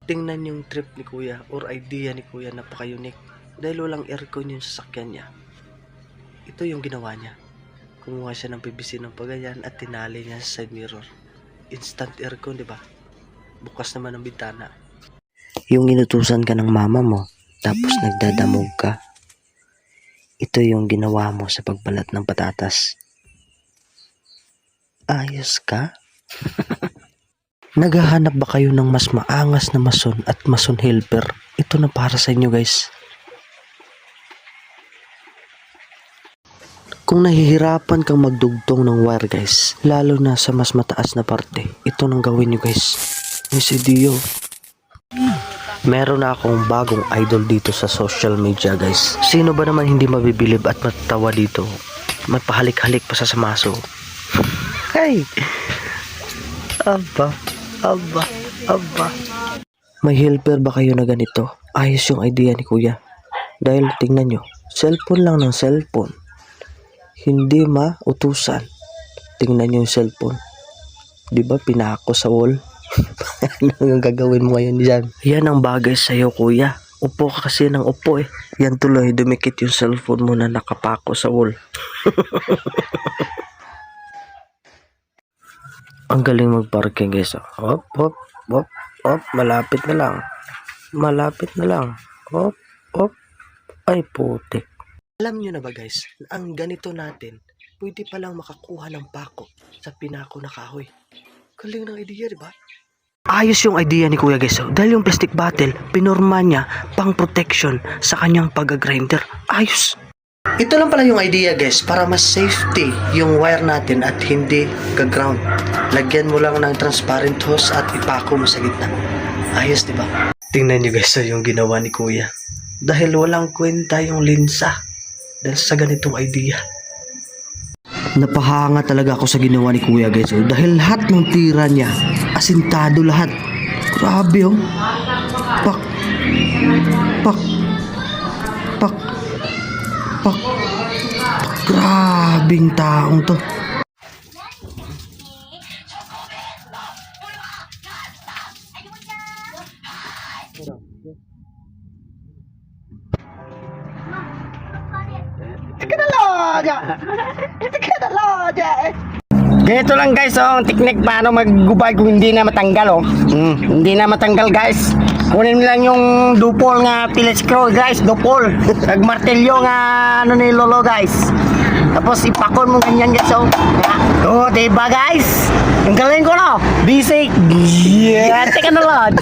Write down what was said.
Tingnan yung trip ni kuya or idea ni kuya, napaka-unique. Dahil walang aircon yung sasakyan niya. Ito yung ginawa niya. Kumuha siya ng PVC ng pagayan at tinali niya sa side mirror. Instant aircon, di ba? Bukas naman ang bintana. Yung inutusan ka ng mama mo, tapos nagdadamog ka. Ito yung ginawa mo sa pagbalat ng patatas. Ayos ka? Naghahanap ba kayo ng mas maangas na mason at mason helper? Ito na para sa inyo, guys. Kung nahihirapan kang magdugtong ng wire, guys, lalo na sa mas mataas na parte, ito nang gawin nyo, guys. Miss Dio. Meron na akong bagong idol dito sa social media, guys. Sino ba naman hindi mabibilib at matatawa dito? May pahalik-halik pa sa maso. Hey! Aba. May helper ba kayo na ganito? Ayos yung idea ni kuya. Dahil tingnan nyo, cellphone lang ng cellphone. Hindi mautusan. Tingnan nyo yung cellphone. Diba pinako sa wall? Ano yung gagawin mo ngayon dyan? Yan ang bagay sa'yo, kuya. Upo ka kasi ng upo eh. Yan tuloy, dumikit yung cellphone mo na nakapako sa wall. Ang galing mag-parking, guys. Hop. Malapit na lang. Hop. Ay, putik. Alam nyo na ba, guys, ang ganito natin, pwede palang makakuha ng pako sa pinako na kahoy. Galing ng idea, di ba? Ayos yung idea ni kuya, guys. Dahil yung plastic bottle, pinorma niya pang protection sa kanyang pag-grinder. Ayos. Ito lang pala yung idea, guys, para mas safety yung wire natin at hindi ka-ground. Lagyan mo lang ng transparent hose at ipako mo sa gitna. Ayos, di ba? Tingnan nyo, guys, yung ginawa ni kuya. Dahil walang kwenta yung linsa. Dahil sa ganitong idea. Napahanga talaga ako sa ginawa ni kuya, guys. Dahil lahat ng tira niya, asintado lahat. Grabe, oh. Pak. Grabing taong to. Ganito lang guys, ang technique paano maggubay kung hindi na matanggal, oh. Hindi na matanggal, guys. Kunin mo lang yung dupol nga Phillips screw, guys, dupol. Nagmartelyo nga ano ni lolo, guys. Tapos ipakon mo ganyan, guys, oh. Oh, diba, guys? Ang galing ko, no? Basic. Yeah, teka na lang,